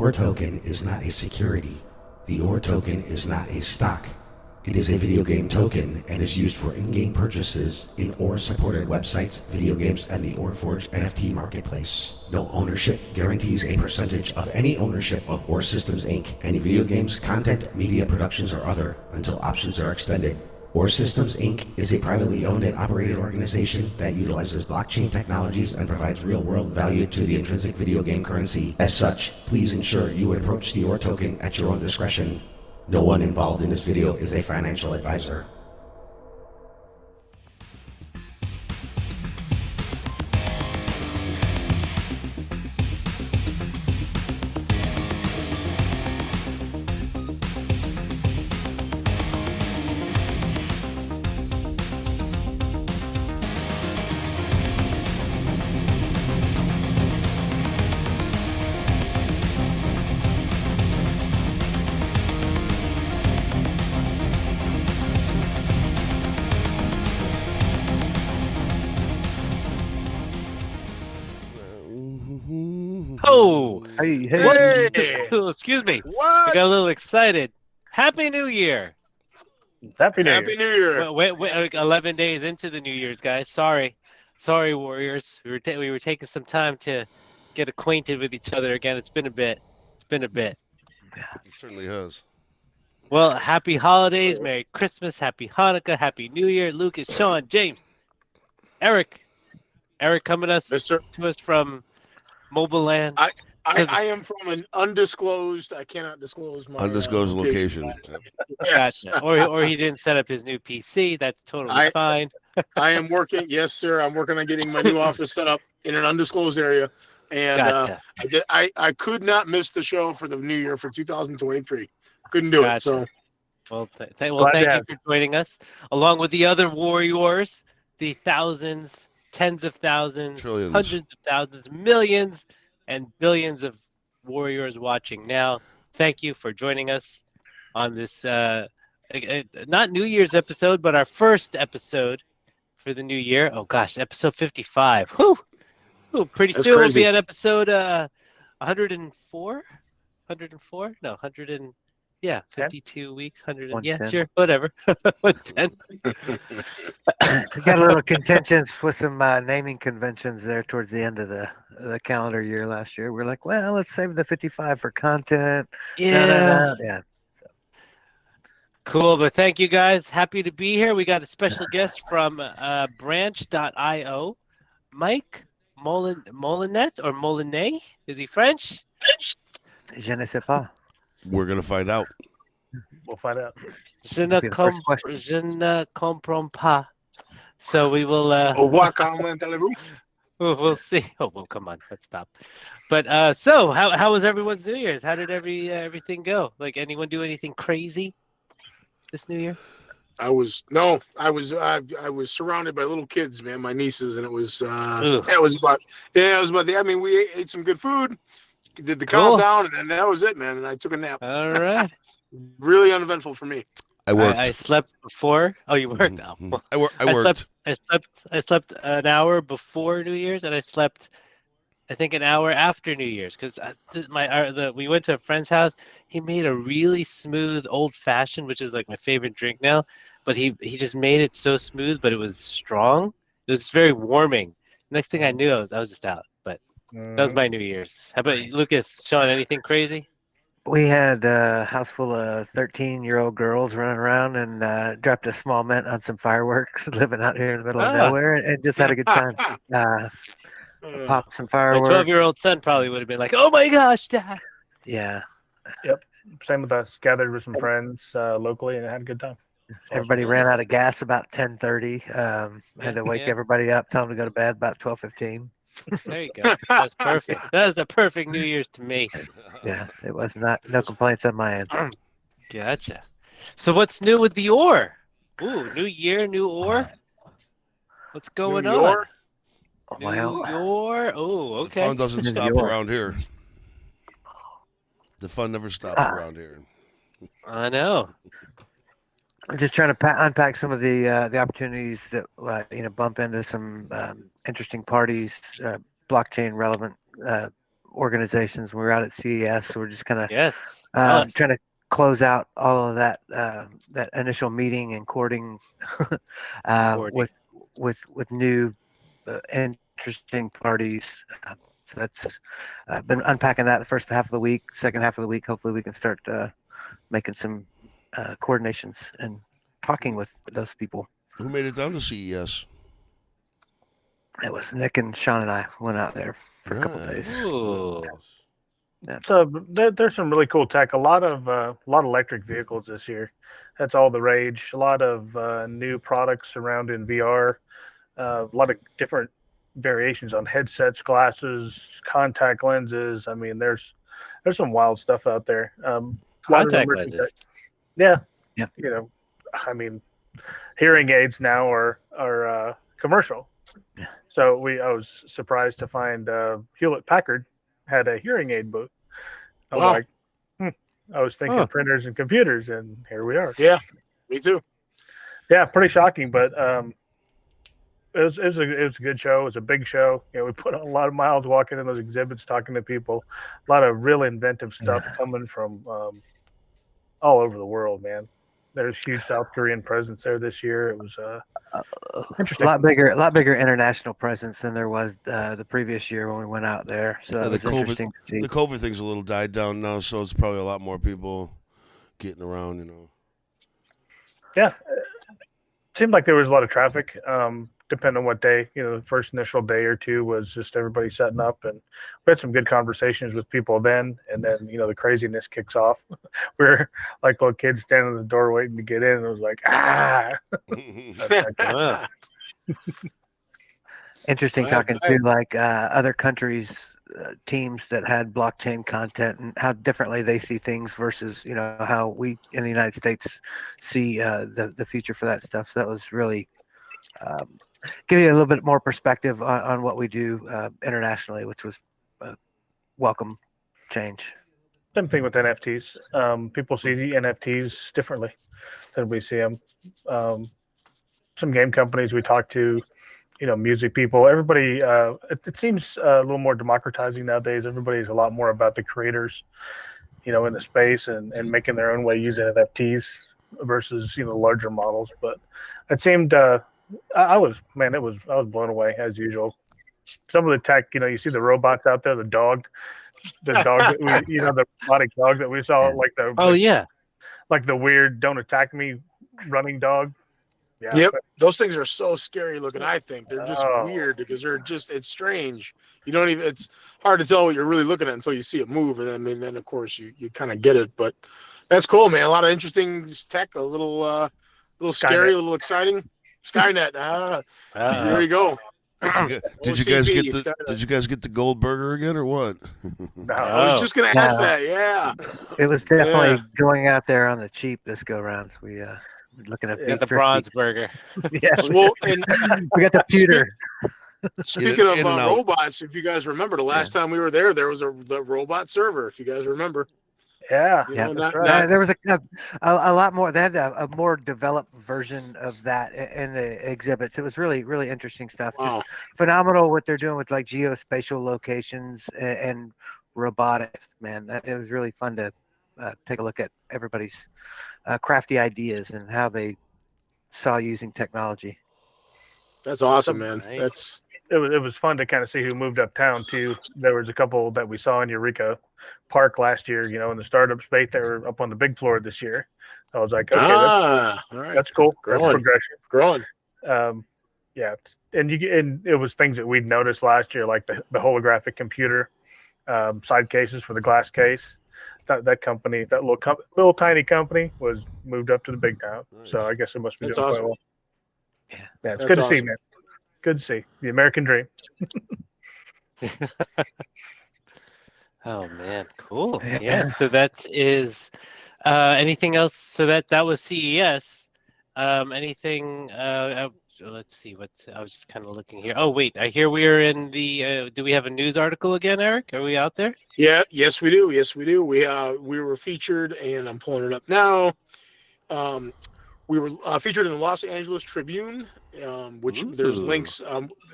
OR token is not a security. The OR token is not a stock. It is a video game token and is used for in-game purchases in OR-supported websites, video games, and the OR-Forge NFT marketplace. No ownership guarantees a percentage of any ownership of OR Systems Inc., any video games, content, media productions, or other, until options are extended. OR Systems Inc. is a privately owned and operated organization that utilizes blockchain technologies and provides real-world value to the intrinsic video game currency. As such, please ensure you approach the OR token at your own discretion. No one involved in this video is a financial advisor. Oh, Hey. excuse me. What? I got a little excited. Happy New Year. Happy New Year. Happy New Year. Wait, like 11 days into the New Year's, guys. Sorry, Warriors. We were taking some time to get acquainted with each other again. It's been a bit. It certainly has. Well, happy holidays, Merry Christmas, Happy Hanukkah, Happy New Year. Lucas, Sean, James, Eric coming Mister, to us from Mobile Land. I am from an undisclosed. I cannot disclose my Undisclosed location. Yes. Gotcha. Or he didn't set up his new PC. That's totally fine. I am working. Yes, sir. I'm working on getting my new office set up in an undisclosed area, and Gotcha. I could not miss the show for the new year for 2023. Couldn't do it. So Well, thank you for joining us, along with the other Warriors, the thousands, tens of thousands, Trillions. hundreds of thousands, millions, and billions of Warriors watching now. Thank you for joining us on this, not New Year's episode, but our first episode for the new year. Oh, gosh, episode 55. Whew. Pretty That's soon crazy. we'll be at episode 104? 104? No, 100 and... Yeah, 52 weeks, 100. Yeah, 110. sure, whatever. 110. We got a little contentious with some naming conventions there towards the end of the calendar year last year. We're like, well, let's save the 55 for content. Yeah. Yeah. Cool, but thank you guys. Happy to be here. We got a special guest from branch.io, Mike Molinet or Molinet. Is he French? Je ne sais pas. We're going to find out. We'll find out. Je ne comprends pas. So we will. comment allez-vous? We'll see. Oh, well, come on, let's stop. But so how was everyone's New Year's? How did everything go? Like, anyone do anything crazy this New Year? I was surrounded by little kids, man, my nieces, and it was Ugh. it was about I mean, we ate some good food, did the Cool. countdown, and then that was it, man. And I took a nap. All right. Really uneventful for me. I worked. I slept before. Oh, you worked now. Mhm. I worked. I slept an hour before New Year's, and I slept, I think, an hour after New Year's, because we went to a friend's house. He made a really smooth old fashioned, which is like my favorite drink now. But he just made it so smooth, but it was strong. It was very warming. Next thing I knew, I was just out. But that was my New Year's. How about you, Lucas? Sean, anything crazy? We had a house full of 13-year-old girls running around and dropped a small mint on some fireworks living out here in the middle of nowhere and just had a good time. Popped some My fireworks. 12-year-old son probably would have been like, "Oh my gosh, Dad!" Yeah. Same with us. Gathered with some friends locally and had a good time. Everybody ran out of gas about 10:30. Had to wake everybody up, tell them to go to bed about 12:15. There you go. That's perfect. That was a perfect New Year's to me. Yeah, it was no complaints on my end. Gotcha. So what's new with the ore? Ooh, new year, new ore. What's going New on? York? New Well, ore. Oh, The okay. fun doesn't New stop York. around here. The fun never stops around here. I know. I'm just trying to unpack some of the opportunities that bump into some interesting parties, blockchain relevant organizations. We were out at CES, so we're just kind of Yes. Tell us. trying to close out all of that that initial meeting and courting Courting. with new interesting parties. So that's been unpacking that the first half of the week. Second half of the week, hopefully we can start making some coordinations and talking with those people. Who made it down to CES? It was Nick and Sean and I went out there for a couple days. Ooh. So there's some really cool tech. A lot of electric vehicles this year. That's all the rage. A lot of new products surrounding VR. A lot of different variations on headsets, glasses, contact lenses. I mean, there's some wild stuff out there. Contact lenses. Yeah. Yeah. You know, I mean, hearing aids now are commercial. Yeah. So I was surprised to find Hewlett Packard had a hearing aid booth. I'm Wow. like, I was thinking printers and computers, and here we are. Yeah, me too. Yeah, pretty shocking, but it was a good show. It was a big show. You know, we put a lot of miles walking in those exhibits, talking to people. A lot of real inventive stuff coming from all over the world, man. There's huge South Korean presence there this year. It was interesting. A lot bigger international presence than there was the previous year when we went out there. So that was interesting to see. The COVID thing's a little died down now, so it's probably a lot more people getting around, you know. Yeah, seemed like there was a lot of traffic. Depending on what day, you know, the first initial day or two was just everybody setting up, and we had some good conversations with people then. And then, you know, the craziness kicks off. We're like little kids standing at the door waiting to get in, and it was like, Interesting talking to like other countries, teams that had blockchain content and how differently they see things versus, you know, how we in the United States see the future for that stuff. So that was really give you a little bit more perspective on what we do internationally, which was welcome change. Same thing with NFTs. People see the NFTs differently than we see them. Some game companies we talk to, you know, music people, everybody, it seems a little more democratizing nowadays. Everybody's a lot more about the creators, you know, in the space and making their own way using NFTs versus, you know, larger models. But it seemed, I was blown away as usual. Some of the tech, you know, you see the robots out there, the dog that we, you know, the robotic dog that we saw, like like the weird "don't attack me" running dog. Yeah. Yep, those things are so scary looking. I think they're just weird because it's strange. You don't even, it's hard to tell what you're really looking at until you see it move, and then of course you kind of get it. But that's cool, man. A lot of interesting tech, a little scary, a little exciting. Skynet. There you go. Did you guys get the gold burger again or what? No. I was just gonna ask that. Yeah. It was definitely going out there on the cheap this go round. We we're looking at the bronze burger. Yeah. Well, and we got the pewter. Speaking of robots, if you guys remember, the last time we were there was the robot server. If you guys remember. Yeah, there was a lot more. They had a more developed version of that in the exhibits. It was really, really interesting stuff. Wow. Just phenomenal what they're doing with like geospatial locations and robotics. Man, it was really fun to take a look at everybody's crafty ideas and how they saw using technology. That's awesome, man. Nice. It was fun to kind of see who moved uptown too. There was a couple that we saw in Eureka Park last year, you know, in the startup space. They were up on the big floor this year. I was like, okay, all right. That's cool. Growing. That's progression. Growing. Yeah, and it was things that we'd noticed last year, like the holographic computer side cases for the glass case. That company, that little tiny company, was moved up to the big town. Nice. So I guess it must be That's doing awesome. quite well. Yeah, It's That's good to see, awesome. man. Good to see the American dream. Oh man, cool. Yeah. Yeah, so that is anything else? So that was CES. Anything so let's see I was just kind of looking here. Oh wait, I hear we are in the do we have a news article again, Eric? Are we out there? Yeah, yes we do. Yes we do. We were featured, and I'm pulling it up now. We were featured in the Los Angeles Tribune, which there's links.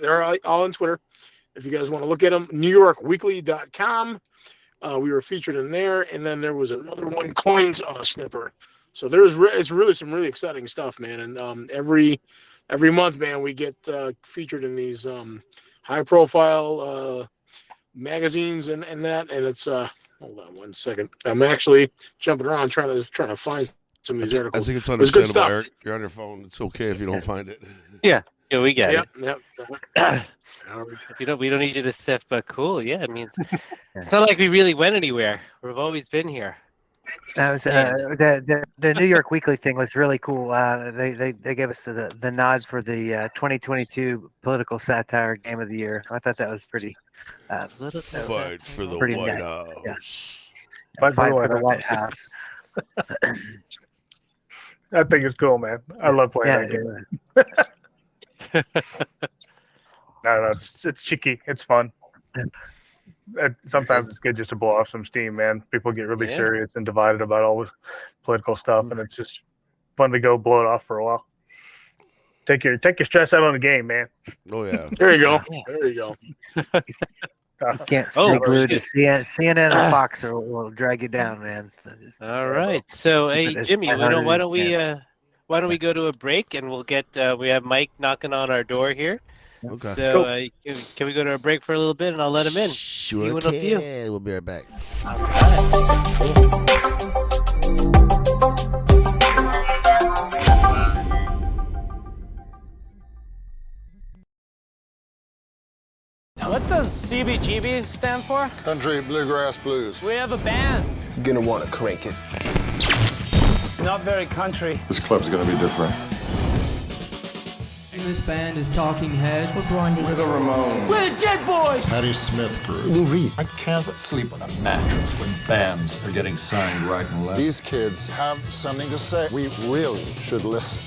They're all on Twitter. if you guys want to look at them. NewYorkWeekly.com. We were featured in there, and then there was another one, Coins Snipper. So it's really some really exciting stuff, man. And every month, man, we get featured in these high profile magazines and that. And it's hold on one second. I'm actually jumping around trying to find some of these articles. I think it's It was good understandable, stuff. Eric. You're on your phone. It's okay if you don't find it. Yeah, we get it. Yep. We don't need you to sift, but cool. Yeah, I mean, it's not like we really went anywhere. We've always been here. That was the New York Weekly thing was really cool. They gave us the nod for the 2022 political satire game of the year. I thought that was pretty. Fight for the pretty White nice. House. Fight for the White House. That thing is cool, man. I love playing that game. No, it's cheeky. It's fun. And sometimes it's good just to blow off some steam, man. People get really serious and divided about all the political stuff, and it's just fun to go blow it off for a while. Take your stress out on the game, man. Oh yeah. There you go. There you go. You can't stay glued to CNN or Fox, or will drag you down, man. All right. So, hey, Jimmy, why don't we go to a break, and we'll get we have Mike knocking on our door here. Okay. So can we go to a break for a little bit, and I'll let him in. Sure See what can. he'll feel. We'll be right back. What does CBGB stand for? Country Bluegrass Blues. We have a band. You're gonna want to crank it. Not very country. This club's gonna be different. This band is Talking Heads. We're Blondie. We're the Ramones. We're the Jet Boys. Patti Smith crew. Lou Reed. I can't sleep on a mattress when bands are getting signed right and left. These kids have something to say. We really should listen.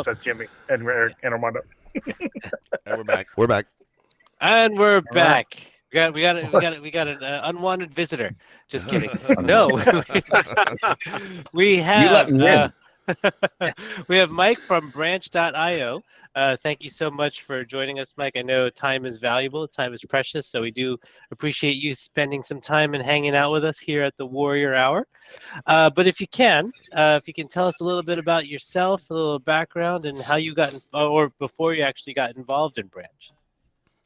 That's Jimmy and Eric and Armando. And we're back. We're back. And we're back. We got an unwanted visitor. Just kidding. No. we have we have Mike from branch.io. Thank you so much for joining us, Mike. I know time is valuable, time is precious, so we do appreciate you spending some time and hanging out with us here at the Warrior Hour. But if you can tell us a little bit about yourself, a little background, and how you got, or before you actually got involved in Branch.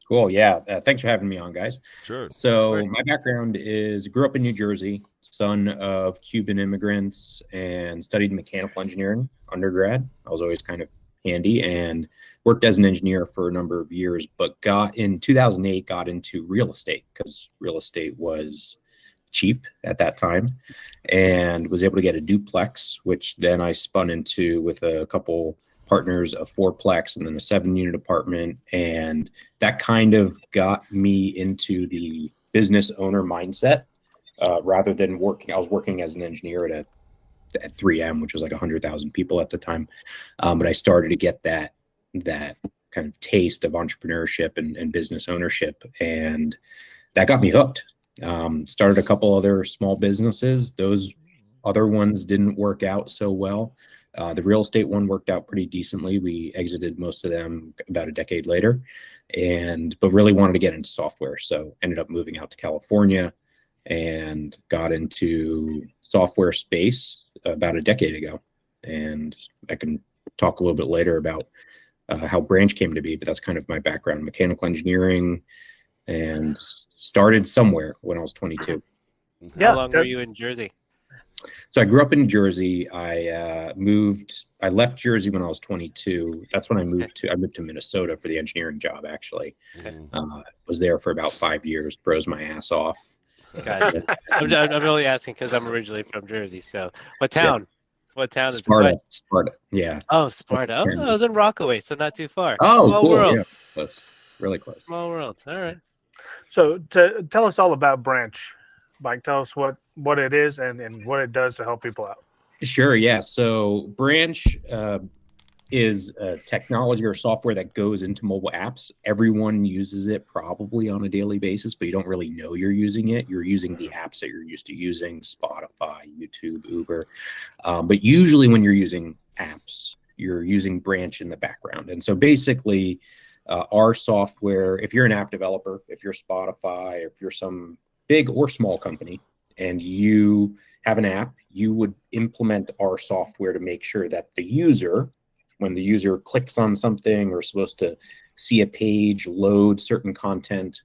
Cool. Yeah. Thanks for having me on, guys. Sure. So my background is grew up in New Jersey, son of Cuban immigrants, and studied mechanical engineering undergrad. I was always kind of handy and worked as an engineer for a number of years, but in 2008 got into real estate because real estate was cheap at that time, and was able to get a duplex, which then I spun into with a couple partners, a 4-plex and then a 7-unit apartment. And that kind of got me into the business owner mindset rather than working. I was working as an engineer at 3M, which was like 100,000 people at the time. But I started to get that kind of taste of entrepreneurship and business ownership. And that got me hooked. Started a couple other small businesses. Those other ones didn't work out so well. The real estate one worked out pretty decently. We exited most of them about a decade later, but really wanted to get into software. So ended up moving out to California and got into software space about a decade ago. And I can talk a little bit later about how Branch came to be, but that's kind of my background, mechanical engineering, and started somewhere when I was 22. How long were you in Jersey? So I grew up in Jersey. I left Jersey when I was 22. That's when I moved to Minnesota for the engineering job, actually. Okay. Was there for about 5 years, froze my ass off. Gotcha. I'm only asking because I'm originally from Jersey. So what town? What town is Sparta. it? Sparta. Yeah. Oh, Sparta. Oh, I was in Rockaway, so not too far. Oh, Small cool. world. Yeah, close. Really close. Small world. All right. So tell us all about Branch, Mike. Tell us what it is and what it does to help people out. Sure. Yeah. So Branch is a technology or software that goes into mobile apps. Everyone uses it probably on a daily basis, but you don't really know you're using it. You're using the apps that you're used to using, Spotify, YouTube, Uber. But usually when you're using apps, you're using Branch in the background. And so basically our software, if you're an app developer, if you're Spotify, if you're some big or small company, and you have an app, you would implement our software to make sure that the user, when the user clicks on something or is supposed to see a page, load certain content,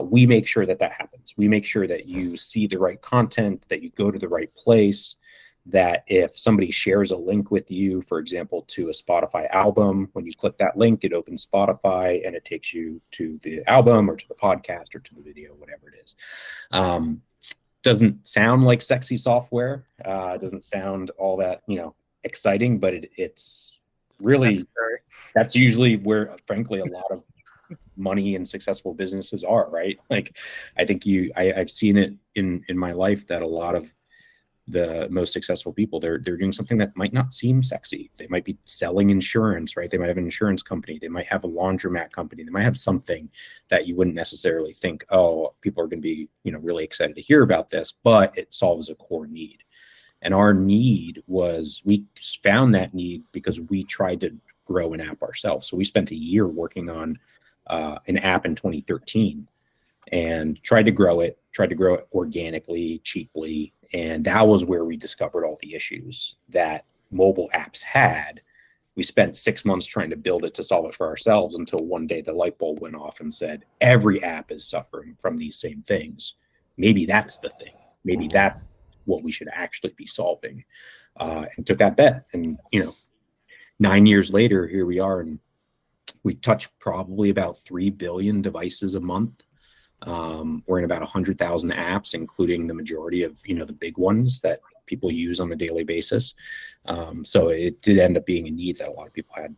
we make sure that that happens. We make sure that you see the right content, that you go to the right place, that if somebody shares a link with you, for example, to a Spotify album, when you click that link, it opens Spotify and it takes you to the album or to the podcast or to the video, whatever it is. Doesn't sound like sexy software. Doesn't sound all that, exciting, but it's really, that's usually where, frankly, a lot of money and successful businesses are, right? Like, I think I've seen it in my life that a lot of the most successful people, they're doing something that might not seem sexy. They might be selling insurance, right? They might have an insurance company. They might have a laundromat company. They might have something that you wouldn't necessarily think, oh, people are going to be, really excited to hear about this, but it solves a core need. And our need was, we found that need because we tried to grow an app ourselves. So we spent a year working on an app in 2013 and tried to grow it organically, cheaply. And that was where we discovered all the issues that mobile apps had. We spent 6 months trying to build it to solve it for ourselves until one day the light bulb went off and said, every app is suffering from these same things. Maybe that's the thing. Maybe that's what we should actually be solving. And took that bet. And, 9 years later, here we are, and we touch probably about 3 billion devices a month. We're in about 100,000 apps, including the majority of, the big ones that people use on a daily basis. So it did end up being a need that a lot of people had.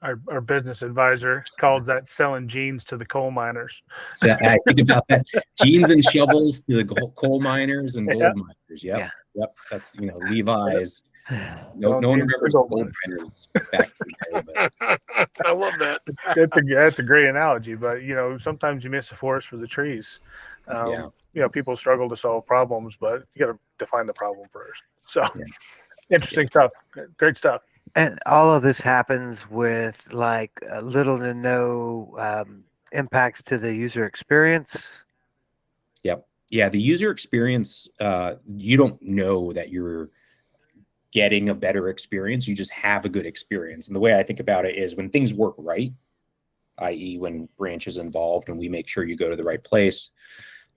Our business advisor calls that selling jeans to the coal miners. So I think about that. Jeans and shovels to the coal miners and gold miners. Yep. That's, Levi's. No one remembers gold miners back in the day. I love that. That's a great analogy, but sometimes you miss the forest for the trees. People struggle to solve problems, but you got to define the problem first. So interesting stuff. Great stuff. And all of this happens with like little to no impacts to the user experience. Yep. Yeah, the user experience, you don't know that you're getting a better experience. You just have a good experience. And the way I think about it is when things work right, i.e. when Branch is involved and we make sure you go to the right place,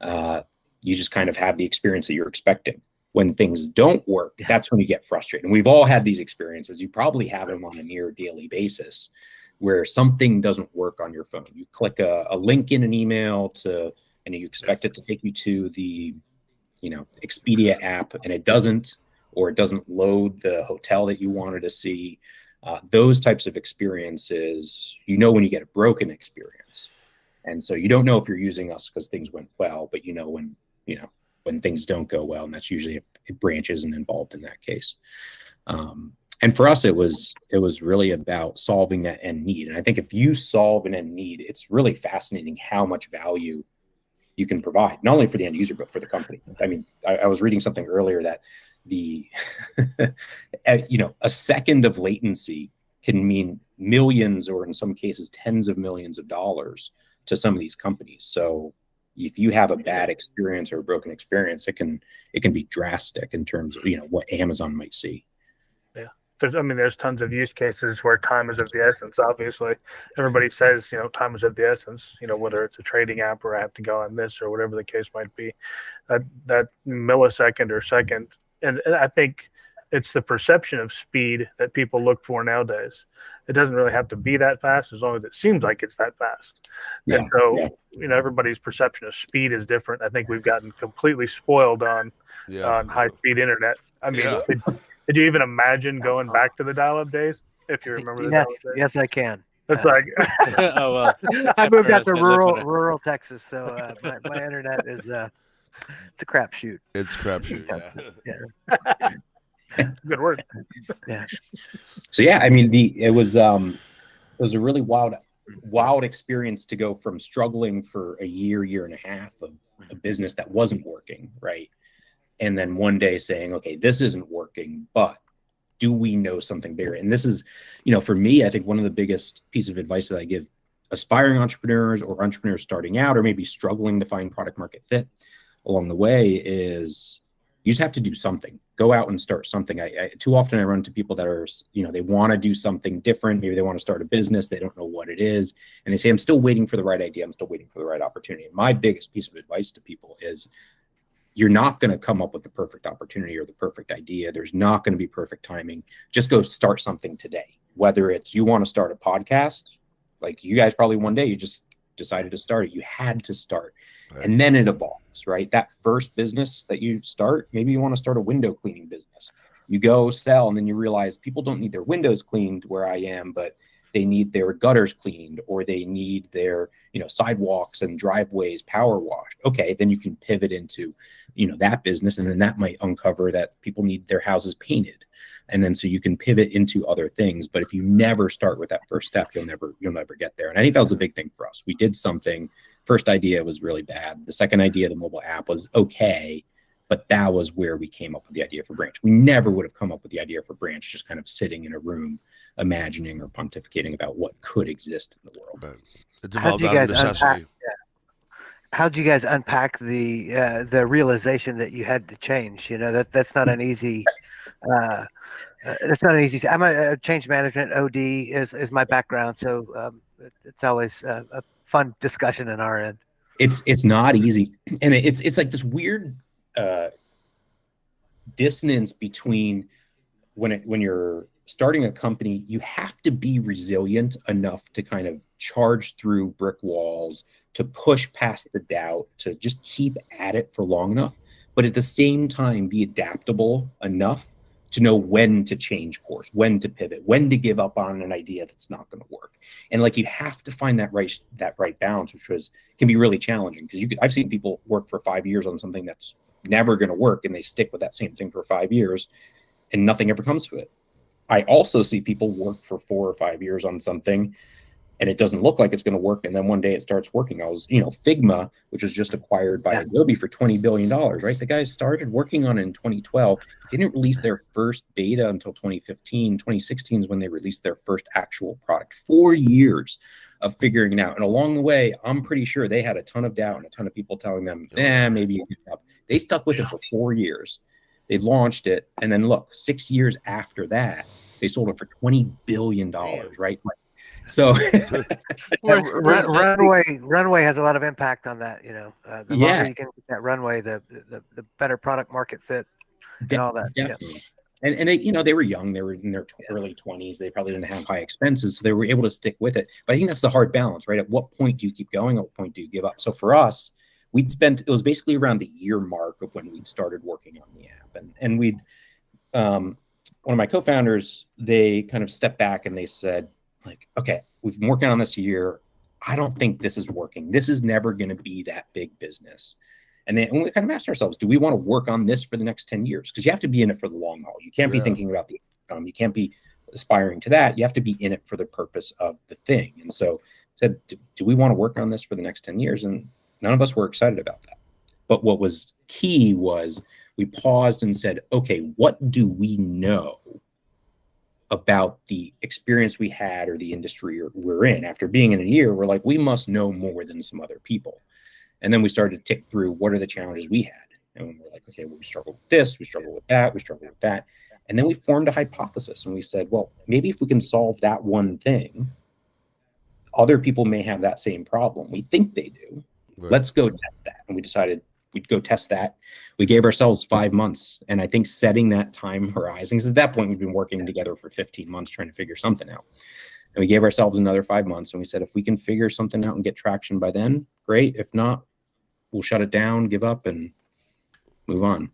you just kind of have the experience that you're expecting. When things don't work, that's when you get frustrated. And we've all had these experiences. You probably have them on a near daily basis where something doesn't work on your phone. You click a link in an email and you expect it to take you to the, Expedia app, and it doesn't, or it doesn't load the hotel that you wanted to see. Those types of experiences, when you get a broken experience. And so you don't know if you're using us because things went well, but when things don't go well, and that's usually if Branch isn't involved in that case. And for us, it was really about solving that end need. And I think if you solve an end need, it's really fascinating how much value you can provide, not only for the end user, but for the company. I mean, I was reading something earlier that a second of latency can mean millions, or in some cases, tens of millions of dollars to some of these companies. So if you have a bad experience or a broken experience, it can be drastic in terms of, what Amazon might see. Yeah. There's tons of use cases where time is of the essence. Obviously, everybody says, time is of the essence, whether it's a trading app or I have to go on this or whatever the case might be, that millisecond or second. And I think it's the perception of speed that people look for nowadays. It doesn't really have to be that fast as long as it seems like it's that fast. Yeah, and so, everybody's perception of speed is different. I think we've gotten completely spoiled on high-speed internet. Did you even imagine going back to the dial-up days? If you remember the Yes, dial-up days? yes, I can. It's like Oh well. I moved out to Except for us, rural Texas, so my internet is it's a crapshoot. It's crapshoot. Yeah. good word. Yeah. So yeah, I mean, it was a really wild experience to go from struggling for a year and a half of a business that wasn't working, right? And then one day saying, okay, this isn't working, but do we know something bigger? And this is, for me, I think one of the biggest piece of advice that I give aspiring entrepreneurs or entrepreneurs starting out or maybe struggling to find product market fit along the way is you just have to do something. Go out and start something. Too often I run into people that are, they want to do something different. Maybe they want to start a business. They don't know what it is. And they say, I'm still waiting for the right idea. I'm still waiting for the right opportunity. And my biggest piece of advice to people is you're not going to come up with the perfect opportunity or the perfect idea. There's not going to be perfect timing. Just go start something today. Whether it's you want to start a podcast, like you guys probably one day you just decided to start it. You had to start. Right. And then it evolves, right? That first business that you start, maybe you want to start a window cleaning business. You go sell and then you realize people don't need their windows cleaned where I am, but they need their gutters cleaned or they need their, sidewalks and driveways power washed. Okay, then you can pivot into, that business. And then that might uncover that people need their houses painted. And then so you can pivot into other things. But if you never start with that first step, you'll never get there. And I think that was a big thing for us. We did something. First idea was really bad. The second idea, the mobile app, was okay. But that was where we came up with the idea for Branch. We never would have come up with the idea for Branch just kind of sitting in a room imagining or pontificating about what could exist in the world. Right. It developed out of necessity. How'd you guys unpack the realization that you had to change? That's not an easy. It's not an easy. I'm a change management. OD is my background, so it's always a fun discussion in our end. It's not easy, and it's like this weird dissonance between when you're starting a company, you have to be resilient enough to kind of charge through brick walls, to push past the doubt, to just keep at it for long enough, but at the same time be adaptable enough to know when to change course, when to pivot, when to give up on an idea that's not going to work. And like you have to find that right balance, which can be really challenging because I've seen people work for 5 years on something that's never going to work and they stick with that same thing for 5 years and nothing ever comes to it. I also see people work for 4 or 5 years on something and it doesn't look like it's going to work. And then one day it starts working. Figma, which was just acquired by Adobe for $20 billion, right? The guys started working on it in 2012. They didn't release their first beta until 2015. 2016 is when they released their first actual product. 4 years of figuring it out. And along the way, I'm pretty sure they had a ton of doubt and a ton of people telling them, maybe you give up. They stuck with it for 4 years. They launched it. And then look, 6 years after that, they sold it for $20 billion, right? So runway has a lot of impact on that. The longer you can get that runway, the better product market fit and all that. Definitely. Yeah. And they, they were young. They were in their early 20s. They probably didn't have high expenses, so they were able to stick with it. But I think that's the hard balance, right? At what point do you keep going? At what point do you give up? So for us, it was basically around the year mark of when we started working on the app, and we'd one of my co-founders, they kind of stepped back and they said, like, okay, we've been working on this year. I don't think this is working. This is never going to be that big business. And then we kind of asked ourselves, do we want to work on this for the next 10 years? Because you have to be in it for the long haul. You can't be thinking about the outcome. You can't be aspiring to that. You have to be in it for the purpose of the thing. And so said, do we want to work on this for the next 10 years? And none of us were excited about that. But what was key was we paused and said, okay, what do we know about the experience we had or the industry we're in? After being in a year, we're like, we must know more than some other people. And then we started to tick through what are the challenges we had. And we're like, okay, well, we struggle with this, we struggle with that, we struggle with that. And then we formed a hypothesis and we said, well, maybe if we can solve that one thing, other people may have that same problem. We think they do. Right. Let's go test that. And we decided we'd go test that. We gave ourselves 5 months. And I think setting that time horizon, because at that point we'd been working together for 15 months trying to figure something out. And we gave ourselves another 5 months. And we said, if we can figure something out and get traction by then, great. If not, we'll shut it down, give up, and move on.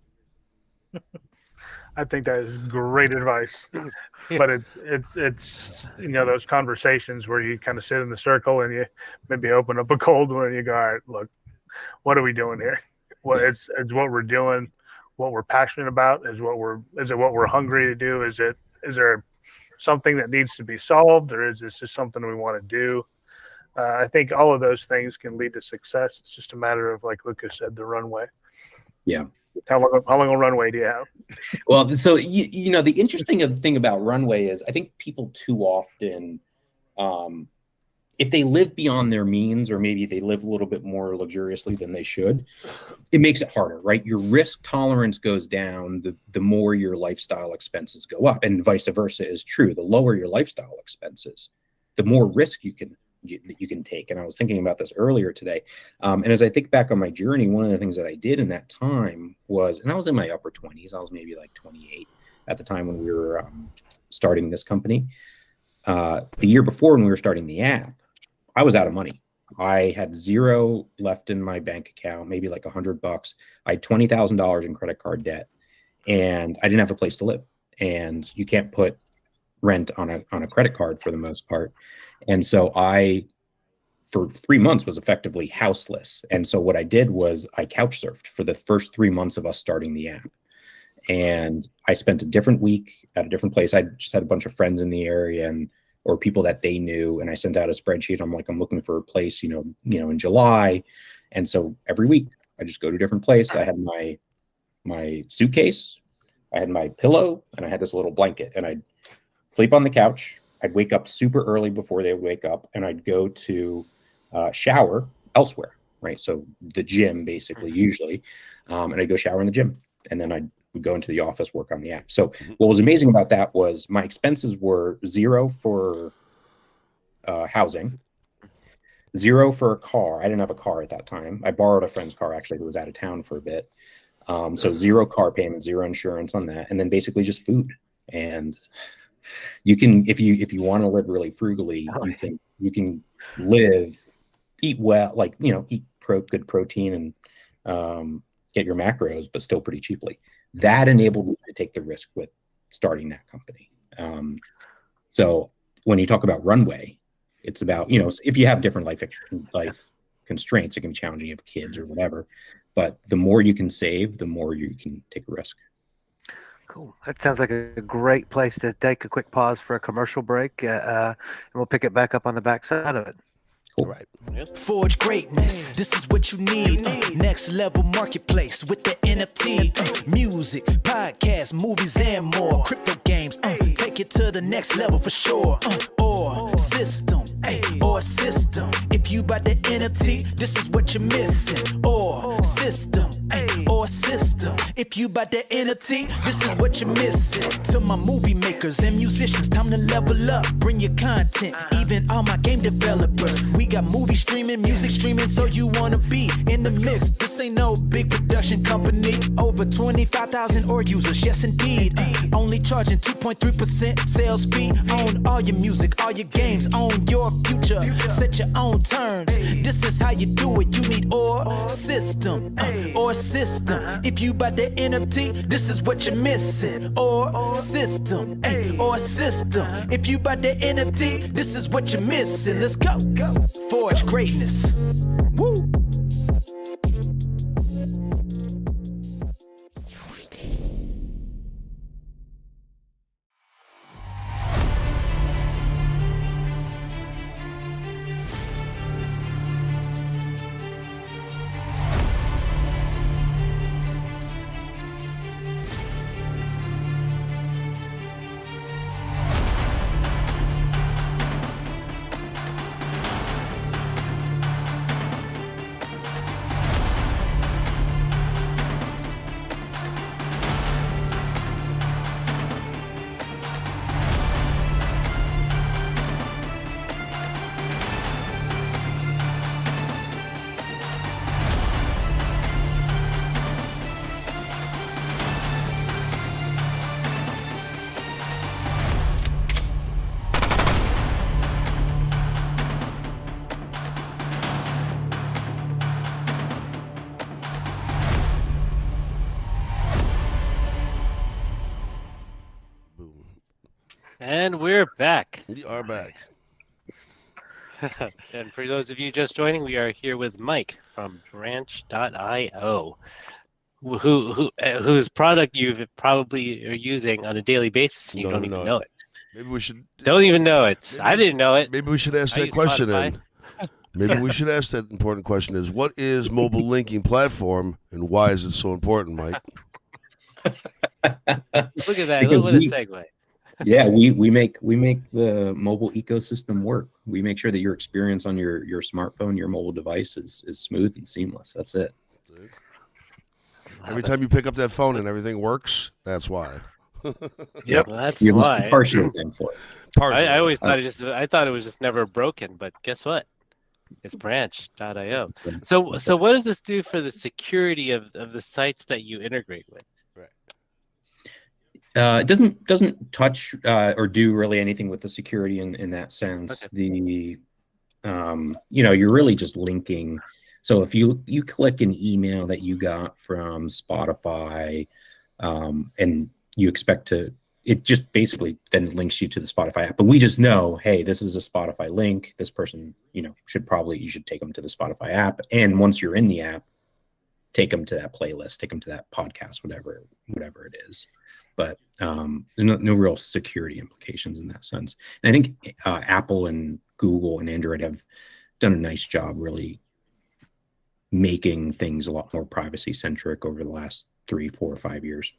I think that is great advice. But it's those conversations where you kind of sit in the circle and you maybe open up a cold one and you go, all right, look, what are we doing here? Well, it's what we're doing, what we're passionate about, is it what we're hungry to do? Is there something that needs to be solved, or is this just something we want to do? I think all of those things can lead to success. It's just a matter of, like Lucas said, the runway. Yeah. How long a runway do you have? Well, so the interesting thing about runway is I think people too often, if they live beyond their means, or maybe they live a little bit more luxuriously than they should, it makes it harder, right? Your risk tolerance goes down, the more your lifestyle expenses go up, and vice versa is true. The lower your lifestyle expenses, the more risk you can take. And I was thinking about this earlier today. And as I think back on my journey, one of the things that I did in that time was, and I was in my upper 20s, I was maybe like 28 at the time when we were starting this company. The year before, when we were starting the app, I was out of money. I had zero left in my bank account, maybe like $100. I had $20,000 in credit card debt, and I didn't have a place to live. And you can't put rent on a credit card for the most part. And so I, for 3 months, was effectively houseless. And so what I did was I couch surfed for the first 3 months of us starting the app. And I spent a different week at a different place. I just had a bunch of friends in the area or people that they knew. And I sent out a spreadsheet. I'm looking for a place, in July. And so every week I just go to a different place. I had my suitcase, I had my pillow, and I had this little blanket, and I'd sleep on the couch. I'd wake up super early before they would wake up, and I'd go to shower elsewhere, right? So the gym, basically, usually. And I'd go shower in the gym. And then I would go into the office, work on the app. So what was amazing about that was my expenses were zero for housing, zero for a car. I didn't have a car at that time. I borrowed a friend's car, actually, who was out of town for a bit. So zero car payment, zero insurance on that. And then basically just food. And you can, if you want to live really frugally, you can eat well, eat good protein and get your macros, but still pretty cheaply. That enabled me to take the risk with starting that company. So when you talk about runway, it's about, if you have different life constraints, it can be challenging. You have kids or whatever, but the more you can save, the more you can take a risk. Cool. That sounds like a great place to take a quick pause for a commercial break, and we'll pick it back up on the backside of it. Cool. Right. Forge greatness. This is what you need. Next level marketplace with the NFT. Music, podcasts, movies, and more. Crypto games. Take it to the next level for sure. Or system. If you buy the NFT, this is what you're missing. Or system. If you buy the NFT, this is what you're missing. To my movie makers and musicians, time to level up. Bring your content. Even all my game developers. We got movie streaming, music streaming, so you wanna be in the mix. This ain't no big production company. Over 25,000 or users, yes indeed. Only charging 2.3% sales fee. Own all your music, all your games, own your future. Set your own terms. This is how you do it. You need or system. If you buy the NFT, this is what you're missing. Or system. If you buy the NFT, this is what you're missing. Let's go. Forge greatness. Woo! And we're back. We are back. And for those of you just joining, we are here with Mike from Branch.io, whose product you probably are using on a daily basis and you don't even know it. Maybe we should. Don't even know it. I didn't know it. Maybe we should ask that question then. Maybe we should ask that important question: is what is mobile linking platform and why is it so important, Mike? Look at that! Because What a segue. Yeah, we make the mobile ecosystem work. We make sure that your experience on your smartphone, your mobile device is smooth and seamless. That's it. Every time you pick up that phone and everything works, that's why. Yep, well, that's you why. must be partial thing for it. I always thought I thought it was just never broken, but guess what? It's Branch.io. So what does this do for the security of the sites that you integrate with? It doesn't touch or do really anything with the security in that sense. Okay. You're really just linking. So if you click an email that you got from Spotify, and you expect it just basically then links you to the Spotify app. But we just know, hey, this is a Spotify link. This person, you should take them to the Spotify app. And once you're in the app, take them to that playlist, take them to that podcast, whatever it is. But no real security implications in that sense. And I think Apple and Google and Android have done a nice job really making things a lot more privacy centric over the last 3, 4, or 5 years.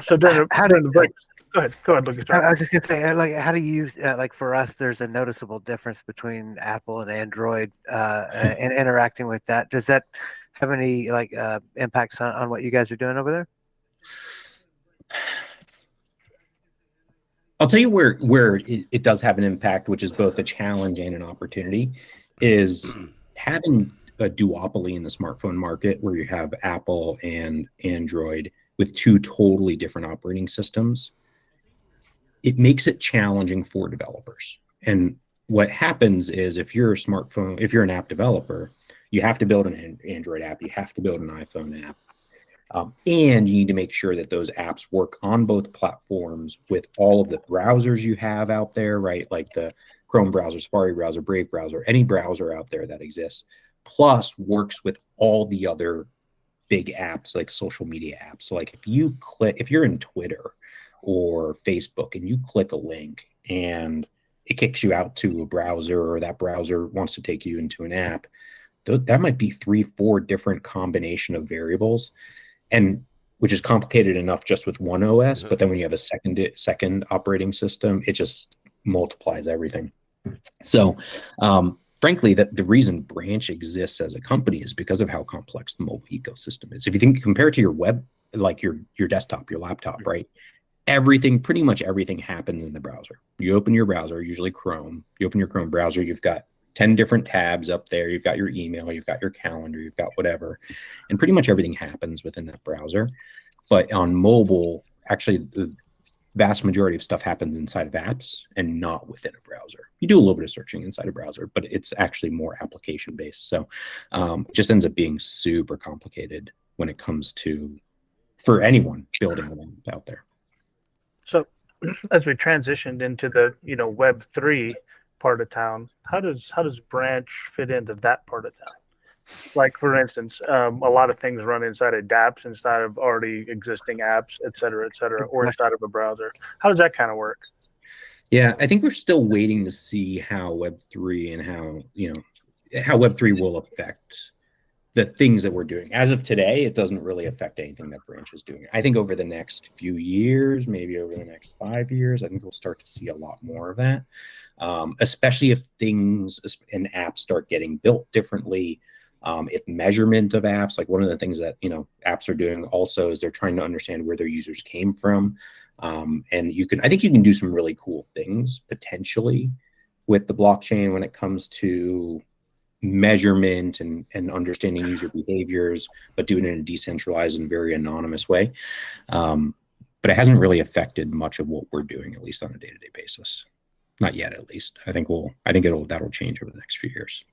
So during the break, go ahead, Lucas. I was just gonna say, like, how do you like for us? There's a noticeable difference between Apple and Android, and interacting with that. Does that have any impacts on what you guys are doing over there? I'll tell you where it does have an impact, which is both a challenge and an opportunity, is having a duopoly in the smartphone market where you have Apple and Android with two totally different operating systems. It makes it challenging for developers. And what happens is if you're an app developer, you have to build an Android app, you have to build an iPhone app. And you need to make sure that those apps work on both platforms with all of the browsers you have out there, right? Like the Chrome browser, Safari browser, Brave browser, any browser out there that exists, plus works with all the other big apps like social media apps. So like if you're in Twitter or Facebook and you click a link and it kicks you out to a browser or that browser wants to take you into an app, that might be 3, 4 different combination of variables. And which is complicated enough just with one OS, but then when you have a second operating system, it just multiplies everything. So, frankly, the reason Branch exists as a company is because of how complex the mobile ecosystem is. If you think compare to your web, like your desktop, your laptop, right? Pretty much everything happens in the browser. You open your browser, usually Chrome. You open your Chrome browser, you've got 10 different tabs up there. You've got your email, you've got your calendar, you've got whatever. And pretty much everything happens within that browser. But on mobile, actually, the vast majority of stuff happens inside of apps and not within a browser. You do a little bit of searching inside a browser, but it's actually more application based. So it just ends up being super complicated when it comes to, for anyone building an app out there. So as we transitioned into the Web3 part of town, how does Branch fit into that part of town? Like, for instance, a lot of things run inside of dApps, inside of already existing apps, et cetera, or inside of a browser. How does that kind of work? Yeah, I think we're still waiting to see how Web3 and how Web3 will affect the things that we're doing. As of today, it doesn't really affect anything that Branch is doing. I think over the next few years, maybe over the next 5 years, I think we'll start to see a lot more of that, especially if things and apps start getting built differently. If measurement of apps, like one of the things that apps are doing also is they're trying to understand where their users came from, and I think you can do some really cool things potentially with the blockchain when it comes to measurement and understanding user behaviors, but doing it in a decentralized and very anonymous way. But it hasn't really affected much of what we're doing, at least on a day-to-day basis. Not yet, at least. I think that'll change over the next few years.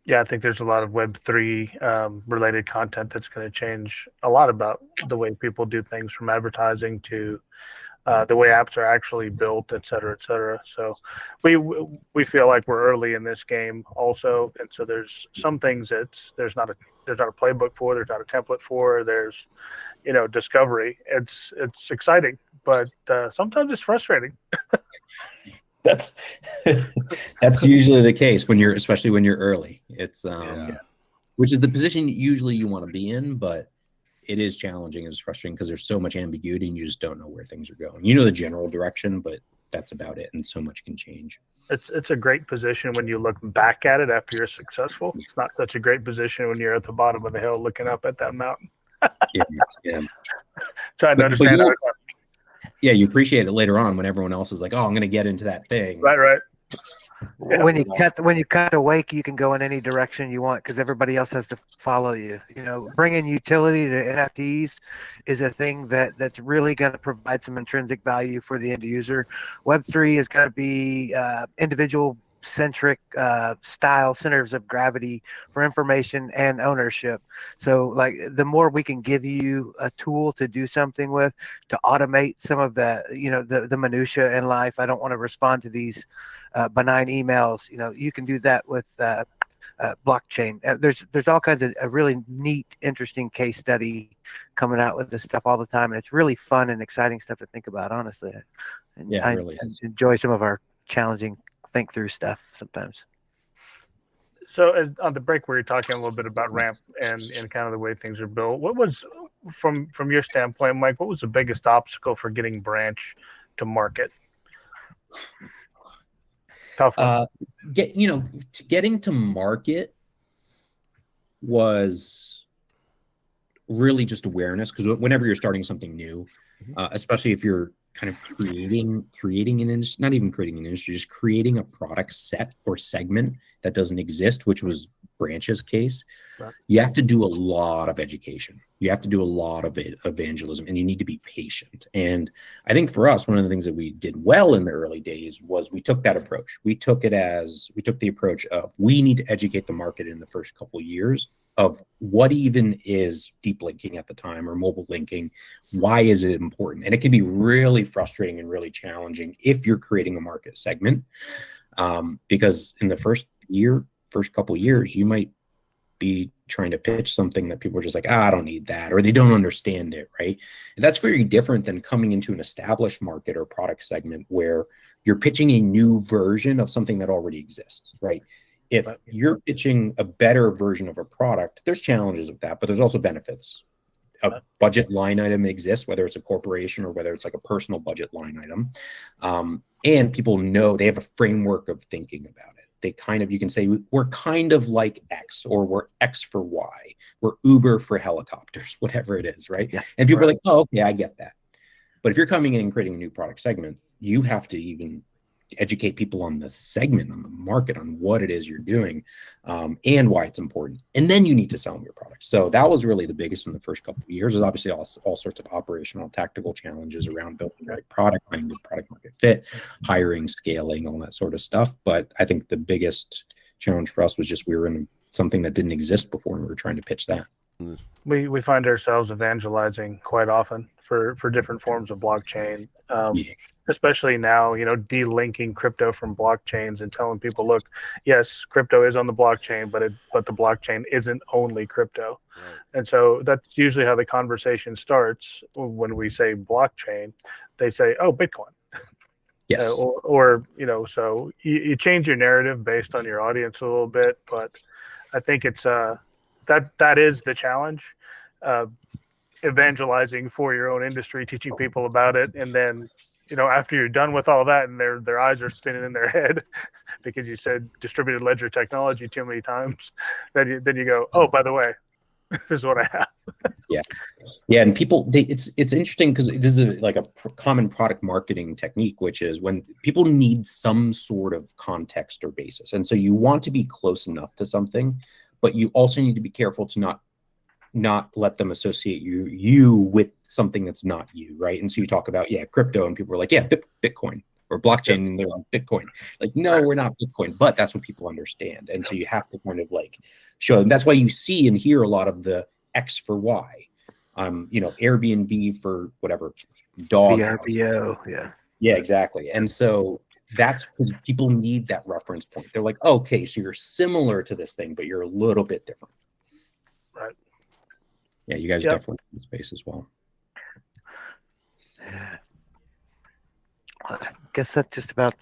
Yeah, I think there's a lot of Web3 related content that's going to change a lot about the way people do things, from advertising to the way apps are actually built, et cetera, et cetera. So we feel like we're early in this game also, and so there's some things there's not a playbook for, there's not a template for, there's discovery. It's exciting, but sometimes it's frustrating. That's usually the case especially when you're early. It's which is the position usually you want to be in, but it is challenging. It's frustrating because there's so much ambiguity and you just don't know where things are going. You know the general direction, but that's about it, and so much can change. It's a great position when you look back at it after you're successful. It's not such a great position when you're at the bottom of the hill looking up at that mountain. Yeah. Trying to understand how yeah, you appreciate it later on when everyone else is like, "Oh, I'm going to get into that thing." Right. Yeah. When you cut the wake, you can go in any direction you want because everybody else has to follow you. Bringing utility to NFTs is a thing that's really going to provide some intrinsic value for the end user. Web3 is going to be individual centric style centers of gravity for information and ownership. So like the more we can give you a tool to do something with, to automate some of the minutia in life. I don't want to respond to these benign emails. You can do that with blockchain. There's all kinds of a really neat, interesting case study coming out with this stuff all the time, and it's really fun and exciting stuff to think about, honestly. And yeah, I really enjoy some of our challenging think through stuff sometimes. So on the break, we were talking a little bit about ramp and kind of the way things are built. What was, from your standpoint, Mike, what was the biggest obstacle for getting Branch to market? Tough one. Getting to market was really just awareness, because whenever you're starting something new, especially if you're kind of creating an industry, not even creating an industry, just creating a product set or segment that doesn't exist, which was Branch's case. Right. You have to do a lot of education. You have to do a lot of evangelism, and you need to be patient. And I think for us, one of the things that we did well in the early days was we took that approach. We took the approach of, we need to educate the market in the first couple of years of what even is deep linking at the time, or mobile linking. Why is it important? And it can be really frustrating and really challenging if you're creating a market segment, because in the first couple years, you might be trying to pitch something that people are just like, I don't need that, or they don't understand it, right? And that's very different than coming into an established market or product segment where you're pitching a new version of something that already exists, right? If you're pitching a better version of a product, there's challenges with that, but there's also benefits. A budget line item exists, whether it's a corporation or whether it's like a personal budget line item. And people know, they have a framework of thinking about it. You can say, we're kind of like X, or we're X for Y. We're Uber for helicopters, whatever it is, right? Yeah, and people are like, oh, okay, I get that. But if you're coming in and creating a new product segment, you have to even educate people on the segment, on the market, on what it is you're doing, and why it's important. And then you need to sell them your product. So that was really the biggest in the first couple of years. There's obviously all sorts of operational, tactical challenges around building the right product, finding the product market fit, hiring, scaling, all that sort of stuff. But I think the biggest challenge for us was just, we were in something that didn't exist before, and we were trying to pitch that. We find ourselves evangelizing quite often for different forms of blockchain, especially now, delinking crypto from blockchains and telling people, look, yes, crypto is on the blockchain, but the blockchain isn't only crypto. Right. And so that's usually how the conversation starts. When we say blockchain, they say, oh, Bitcoin. Yes. So you change your narrative based on your audience a little bit, but I think it's that is the challenge. Evangelizing for your own industry, teaching people about it, and then after you're done with all that and their eyes are spinning in their head because you said distributed ledger technology too many times, then you go, oh, by the way, this is what I have. Yeah, and people, it's interesting because this is like a common product marketing technique, which is when people need some sort of context or basis, and so you want to be close enough to something, but you also need to be careful to not let them associate you with something that's not you, right? And so you talk about, crypto, and people are like, Bitcoin. or blockchain, and they're like Bitcoin. Like, no, we're not Bitcoin, but that's what people understand. And so you have to kind of like show them. That's why you see and hear a lot of the X for Y. Airbnb for whatever, dog VRBO, yeah. Yeah, exactly. And so that's because people need that reference point. They're like, okay, so you're similar to this thing, but you're a little bit different. Right. Yeah, you guys are definitely in the space as well. I guess that just about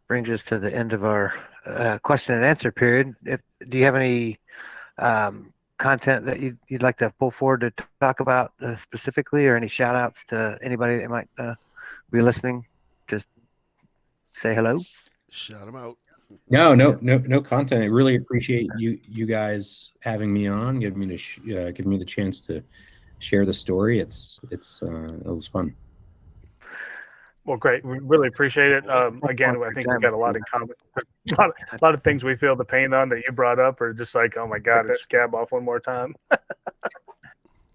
brings us to the end of our question and answer period. Do you have any content that you'd like to pull forward to talk about specifically, or any shout outs to anybody that might be listening? Just say hello. Shout them out. No content. I really appreciate you guys having me on, giving me the chance to share the story. It was fun. Well, great. We really appreciate it. Again, I think we've got a lot in common. A lot of things we feel the pain on that you brought up are just like, oh my God, it's scab off one more time.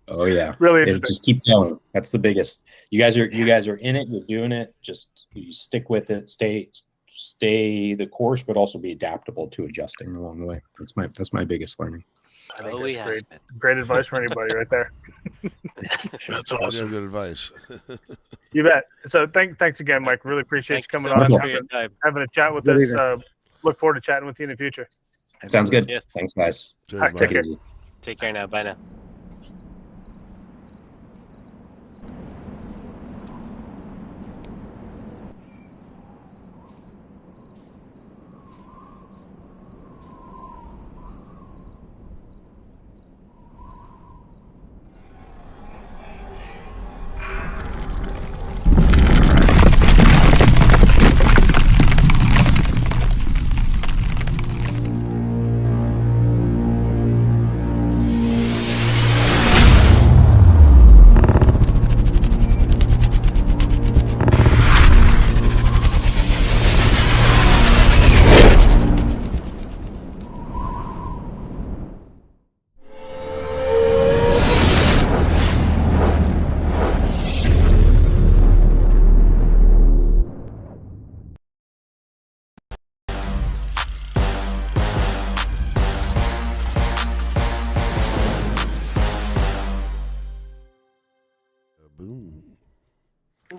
Oh yeah, really. Just keep going. That's the biggest. You guys are in it. You're doing it. Just you stick with it. Stay the course, but also be adaptable to adjusting along the way. That's my biggest learning. I think that's great advice for anybody right there. That's awesome. Good advice. You bet. So thanks again, Mike. Really appreciate you coming on, having a chat with us. Look forward to chatting with you in the future. Sounds good. Yes. Thanks, guys. All right, take care. Take care now. Bye now.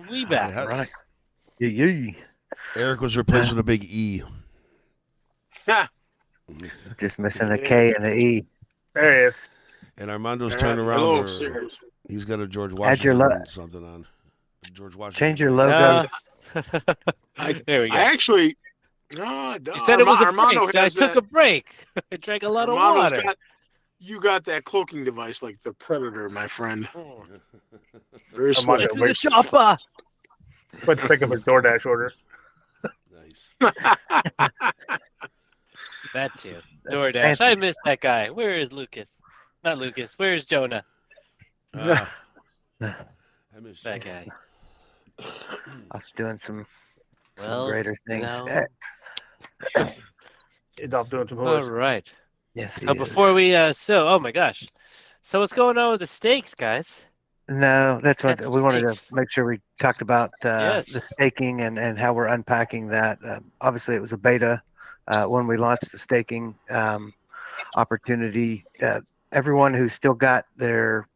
We back. Right. Yeah. Eric was replaced with a big E. Just missing the K and the E. There he is. And Armando's turned around. He's got a George Washington something on. George Washington. Change your logo. There we go. I actually. You said it was a break, so I took a break. I drank a lot of water. You got that cloaking device like the Predator, my friend. Very slick. The chopper. Let's pick up a DoorDash order. Nice. That too. DoorDash. I missed that guy. Where is Lucas? Not Lucas. Where is Jonah? I missed that guy. I was doing some greater things. He's off doing some All right. Yes. So before we oh my gosh. So what's going on with the stakes, guys? No, that's what we wanted to make sure we talked about the staking and how we're unpacking that. Obviously, it was a beta when we launched the staking opportunity. Everyone who's still got their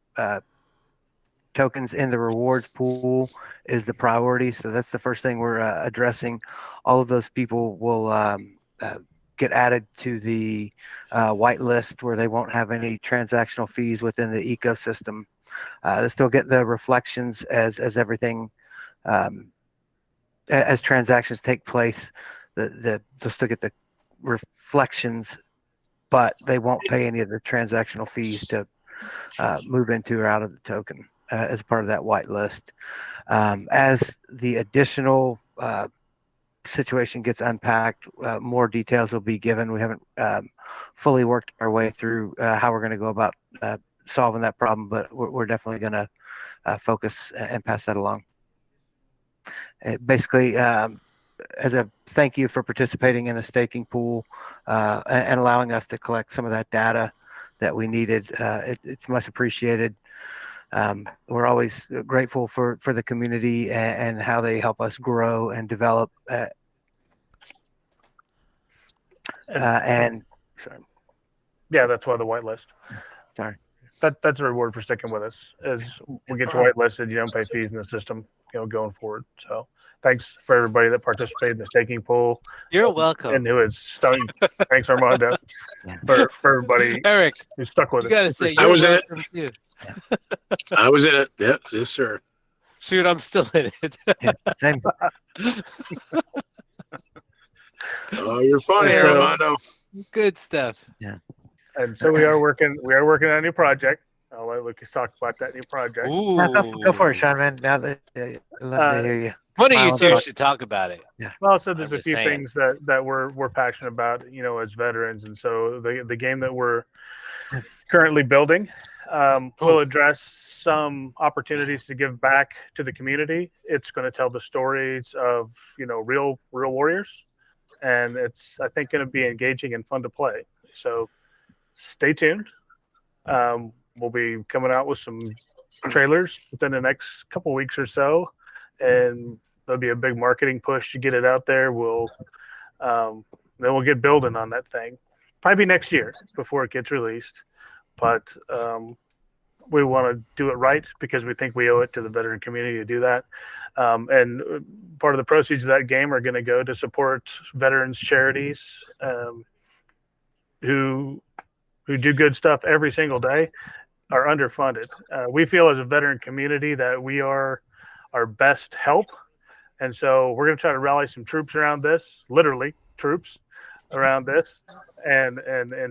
tokens in the rewards pool is the priority. So that's the first thing we're addressing. All of those people will get added to the whitelist where they won't have any transactional fees within the ecosystem. They still get the reflections as everything as transactions take place. They'll still get the reflections, but they won't pay any of the transactional fees to move into or out of the token as part of that whitelist. As the additional situation gets unpacked, more details will be given. We haven't fully worked our way through how we're going to go about solving that problem, but we're definitely going to focus and pass that along. Basically, as a thank you for participating in the staking pool and allowing us to collect some of that data that we needed, it's much appreciated. we're always grateful for the community and how they help us grow and develop. And sorry. Yeah, that's why the whitelist. Sorry. That's a reward for sticking with us. As we get you whitelisted, you don't pay fees in the system, going forward. So thanks for everybody that participated in the staking pool. You're welcome. And who has stuck. Thanks, Armando, for everybody. Eric, who stuck with you us. gotta say I you're was in it. welcome too. I was in it. Yep. Yes, sir. Shoot, I'm still in it. Same. Oh, you're funny, So- Armando. Good stuff. Yeah. And so we are working on a new project. I'll let Lucas talk about that new project. Ooh. Now go for it, Sean, man. Now that I'd love to hear you. One of you Smile two and should talk about it. Well, so there's I'm a just few saying. things that we're passionate about, as veterans, and so the game that we're currently building will address some opportunities to give back to the community. It's going to tell the stories of real warriors, and it's, I think, going to be engaging and fun to play. So stay tuned. We'll be coming out with some trailers within the next couple weeks or so, and there'll be a big marketing push to get it out there. Then we'll get building on that thing. Probably next year before it gets released, but we want to do it right because we think we owe it to the veteran community to do that. And part of the proceeds of that game are going to go to support veterans charities who do good stuff every single day, are underfunded. We feel as a veteran community that we are our best help. And so we're going to try to rally some troops around this, literally troops around this, and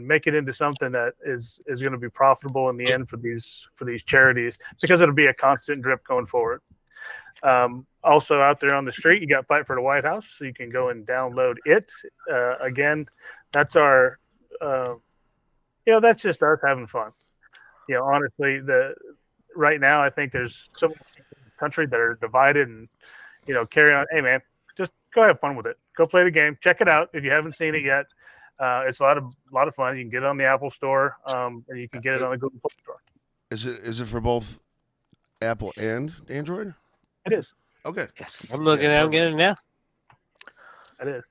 make it into something that is going to be profitable in the end for these charities, because it'll be a constant drip going forward. Also out there on the street, you got Fight for the White House, so you can go and download it. Again, that's our, that's just us having fun. Honestly, right now, I think there's so many people in the country that are divided and, carry on. Hey, man, just go have fun with it. Go play the game. Check it out if you haven't seen it yet. It's a lot of fun. You can get it on the Apple Store, and you can get it on the Google Play Store. Is it for both Apple and Android? It is. Okay. Yes. I'm looking at it. I'm getting it now. It is.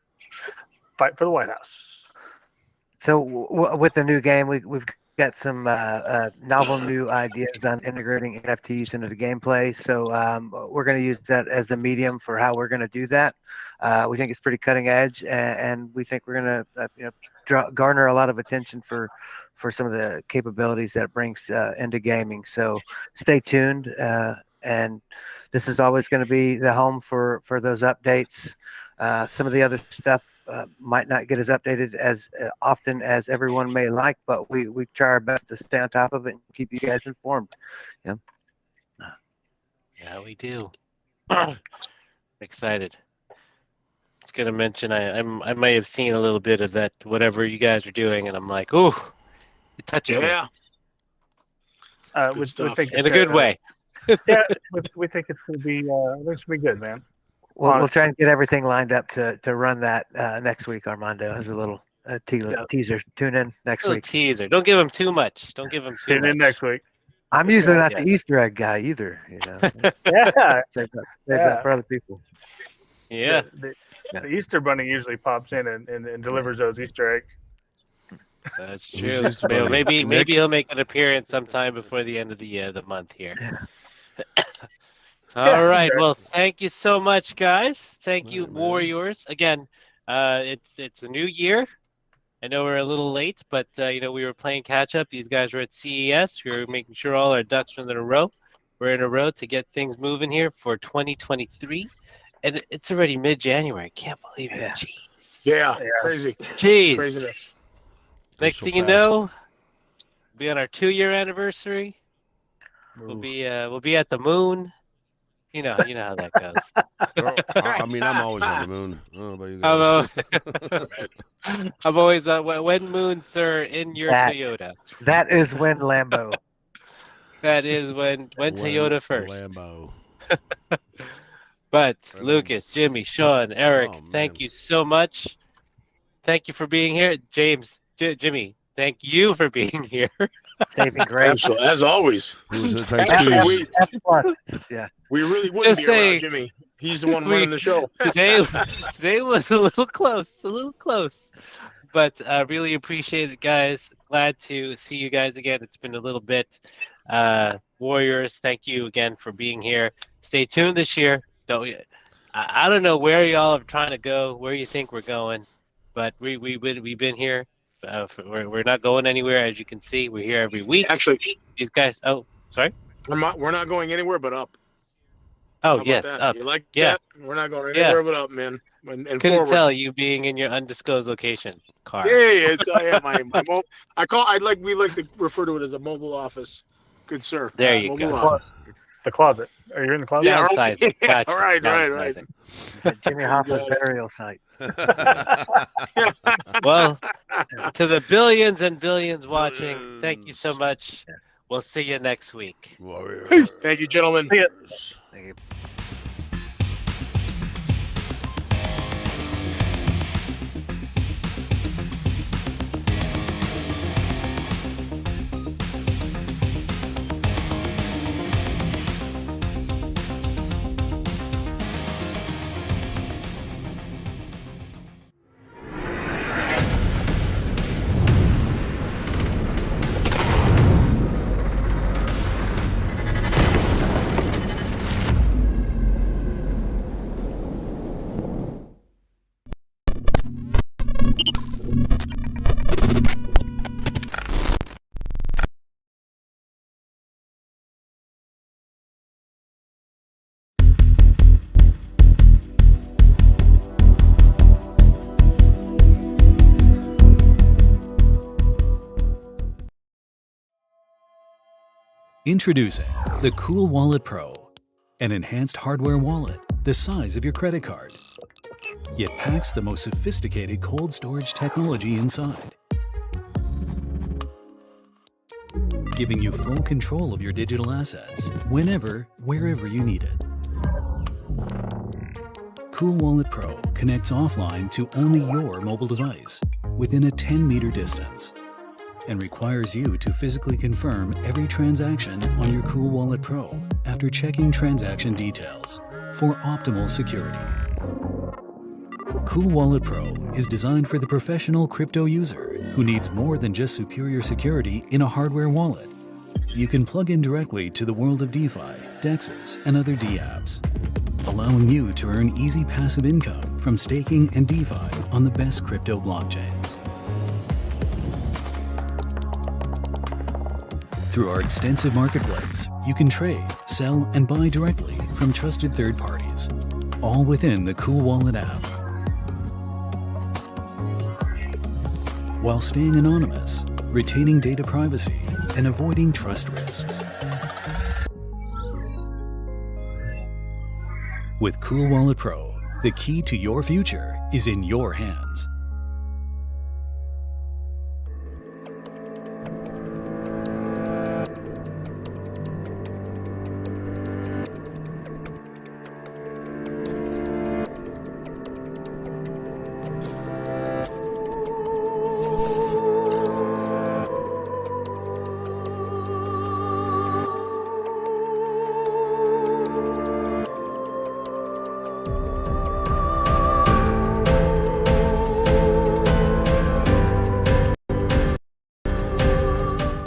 Fight for the White House. So with the new game, we've got some novel new ideas on integrating NFTs into the gameplay. So we're going to use that as the medium for how we're going to do that. We think it's pretty cutting edge, and we think we're going to garner a lot of attention for some of the capabilities that it brings into gaming. So stay tuned, and this is always going to be the home for those updates. Some of the other stuff might not get as updated as often as everyone may like, but we try our best to stay on top of it and keep you guys informed. Yeah, we do. Excited. I was gonna mention I may have seen a little bit of that, whatever you guys are doing, and I'm like, ooh, it touches me. We think in a good way. Yeah, we think it's gonna be good, man. We'll try and get everything lined up to run that next week. Armando has a little teaser. Tune in next week. Teaser. Don't give him too much. Tune in next week. I'm usually not the Easter egg guy either. Yeah. Save that for other people. Yeah. The Easter Bunny usually pops in and delivers those Easter eggs. That's true. Maybe he'll make an appearance sometime before the end of the month here. All right. Well, thank you so much, guys. Thank you, Warriors. Again, it's a new year. I know we're a little late, but we were playing catch up. These guys were at CES. We were making sure all our ducks were in a row. We're in a row to get things moving here for 2023, and it's already mid-January. I can't believe it. Jeez. Yeah, crazy. Jeez. Craziness. Next thing you know, we'll be on our 2-year anniversary. We'll be at the moon. You know how that goes. I mean, I'm always on the moon. I don't know about you guys. I'm always when moon, sir, in your Toyota. That is when Lambo. That is when Toyota first. Lambo. But Lucas, Jimmy, Sean, Eric, thank you so much. Thank you for being here. James, Jimmy, thank you for being here. Saving grace. Absolutely, as always. Who's it? Thanks, Actually, please. F plus. Yeah. we really wouldn't Just be saying. around Jimmy. He's the one running the show. Today was a little close, but really appreciate it, guys. Glad to see you guys again. It's been a little bit. Warriors, thank you again for being here. Stay tuned this year. I don't know where y'all are trying to go, where you think we're going, but we've been here. We're not going anywhere, as you can see. We're here every week. Actually, these guys. Oh, sorry. we're not going anywhere but up. Oh, How yes, about that? up. You like Yeah. that? We're not going anywhere but up, man. And Couldn't forward. tell you being in your undisclosed location car. Yeah, it's we like to refer to it as a mobile office. Good sir. There you mobile go. Office. The closet. Are you in the closet? Yeah, Downsizing. yeah, Gotcha. right. Downsizing. Jimmy Hoffa's burial site. Well, to the billions and billions watching, thank you so much. We'll see you next week. Warrior. Thank you, gentlemen. See ya. Thank you. Introducing the Cool Wallet Pro, an enhanced hardware wallet the size of your credit card. It packs the most sophisticated cold storage technology inside, giving you full control of your digital assets whenever, wherever you need it. Cool Wallet Pro connects offline to only your mobile device within a 10-meter distance, and requires you to physically confirm every transaction on your Cool Wallet Pro after checking transaction details for optimal security. Cool Wallet Pro is designed for the professional crypto user who needs more than just superior security in a hardware wallet. You can plug in directly to the world of DeFi, DEXs, and other dApps, allowing you to earn easy passive income from staking and DeFi on the best crypto blockchains. Through our extensive marketplace, you can trade, sell, and buy directly from trusted third parties, all within the Cool Wallet app. While staying anonymous, retaining data privacy, and avoiding trust risks. With Cool Wallet Pro, the key to your future is in your hands.